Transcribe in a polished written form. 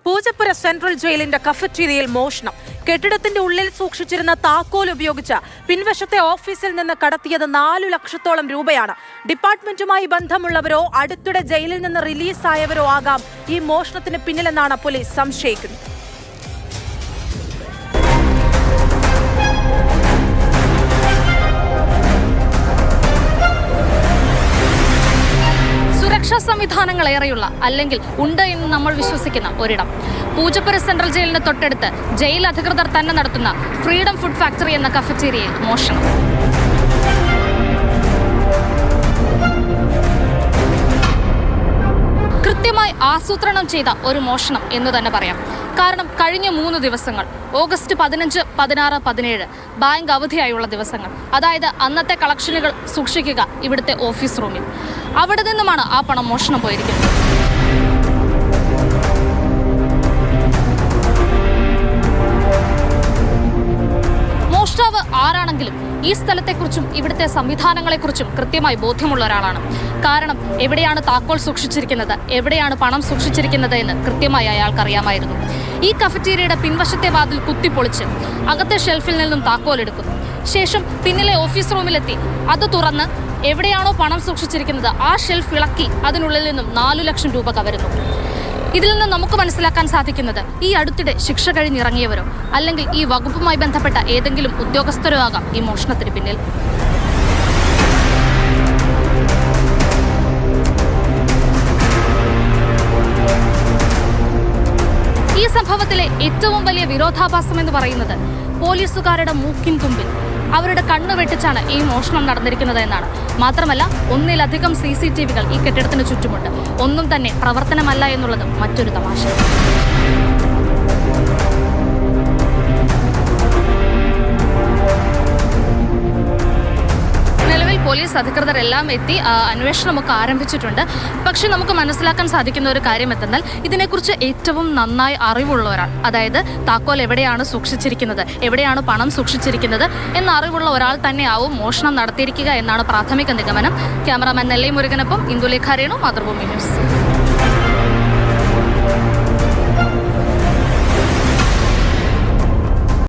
Poojappura central ജയിലിന്റെ കഫറ്റീരിയയിൽ മോഷണം. കെട്ടിടത്തിന്റെ ഉള്ളിൽ സൂക്ഷിച്ചിരുന്ന താക്കോൽ ഉപയോഗിച്ച് പിൻവശത്തെ ഓഫീസിൽ നിന്ന് കടത്തിയത് 4 ലക്ഷത്തോളം രൂപയാണ്. ഡിപ്പാർട്ട്മെന്റുമായി ബന്ധമുള്ളവരോ അടുത്തിടെ ജയിലിൽ നിന്ന് റിലീസായവരോ ആകാം ഈ മോഷണത്തിന് പിന്നിലെന്നാണ് പോലീസ് സംശയിക്കുന്നത്. സുരക്ഷാ സംവിധാനങ്ങൾ ഏറെയുള്ള അല്ലെങ്കിൽ ഉണ്ട് എന്ന് നമ്മൾ വിശ്വസിക്കുന്ന ഒരിടം. പൂജപ്പുര സെൻട്രൽ ജയിലിന് തൊട്ടടുത്ത് ജയിൽ അധികൃതർ തന്നെ നടത്തുന്ന ഫ്രീഡം ഫുഡ് ഫാക്ടറി എന്ന കഫറ്റീരിയയിൽ മോഷണം. കൃത്യമായി ആസൂത്രണം ചെയ്ത ഒരു മോഷണം എന്ന് തന്നെ പറയാം. കാരണം കഴിഞ്ഞ 3 ദിവസങ്ങൾ ഓഗസ്റ്റ് 15, 16, 17 ബാങ്ക് അവധിയായുള്ള ദിവസങ്ങൾ, അതായത് അന്നത്തെ കളക്ഷനുകൾ സൂക്ഷിക്കുക ഇവിടുത്തെ ഓഫീസ് റൂമിൽ. അവിടെ നിന്നുമാണ് ആ പണം മോഷണം പോയിരിക്കുന്നത്. മോഷ്ടാവ് ആരാണെങ്കിലും ഈ സ്ഥലത്തെക്കുറിച്ചും ഇവിടുത്തെ സംവിധാനങ്ങളെക്കുറിച്ചും കൃത്യമായി ബോധ്യമുള്ള ഒരാളാണ്. കാരണം എവിടെയാണ് താക്കോൽ സൂക്ഷിച്ചിരിക്കുന്നത്, എവിടെയാണ് പണം സൂക്ഷിച്ചിരിക്കുന്നത് എന്ന് കൃത്യമായി അയാൾക്കറിയാമായിരുന്നു. ഈ കഫറ്റീരിയയുടെ പിൻവശത്തെ വാതിൽ കുത്തിപ്പൊളിച്ച് അകത്തെ ഷെൽഫിൽ നിന്നും താക്കോൽ എടുക്കുന്നു. ശേഷം പിന്നിലെ ഓഫീസ് റൂമിലെത്തി അത് തുറന്ന് എവിടെയാണോ പണം സൂക്ഷിച്ചിരിക്കുന്നത് ആ ഷെൽഫ് ഇളക്കി അതിനുള്ളിൽ നിന്നും 4 ലക്ഷം രൂപ കവരുന്നു. ഇതിൽ നിന്ന് നമുക്ക് മനസ്സിലാക്കാൻ സാധിക്കുന്നത് ഈ അടുത്തിടെ ശിക്ഷ കഴിഞ്ഞിറങ്ങിയവരോ അല്ലെങ്കിൽ ഈ വകുപ്പുമായി ബന്ധപ്പെട്ട ഏതെങ്കിലും ഉദ്യോഗസ്ഥരോ ആകാം ഈ മോഷണത്തിന് പിന്നിൽ. ഈ സംഭവത്തിലെ ഏറ്റവും വലിയ വിരോധാഭാസം എന്ന് പറയുന്നത് പോലീസുകാരുടെ മൂക്കിൻ തുമ്പിൽ അവരുടെ കണ്ണ് വെട്ടിച്ചാണ് ഈ മോഷണം നടന്നിരിക്കുന്നത് എന്നാണ്. മാത്രമല്ല, ഒന്നിലധികം CCTVകൾ ഈ കെട്ടിടത്തിന് ചുറ്റുമുണ്ട്. ഒന്നും തന്നെ പ്രവർത്തനമല്ല എന്നുള്ളത് മറ്റൊരു തമാശ. പോലീസ് അധികൃതരെല്ലാം എത്തി അന്വേഷണമൊക്കെ ആരംഭിച്ചിട്ടുണ്ട്. പക്ഷെ നമുക്ക് മനസ്സിലാക്കാൻ സാധിക്കുന്ന ഒരു കാര്യം എന്തെന്നാൽ ഇതിനെക്കുറിച്ച് ഏറ്റവും നന്നായി അറിവുള്ള ഒരാൾ, അതായത് താക്കോൽ എവിടെയാണ് സൂക്ഷിച്ചിരിക്കുന്നത്, എവിടെയാണ് പണം സൂക്ഷിച്ചിരിക്കുന്നത് എന്ന അറിവുള്ള ഒരാൾ തന്നെയാവും മോഷണം നടത്തിയിരിക്കുക എന്നാണ് പ്രാഥമിക നിഗമനം. ക്യാമറാമാൻ നെല്ലൈ മുരുകനൊപ്പം ഇന്ദുലേഖ രേണു, മാതൃഭൂമി ന്യൂസ്.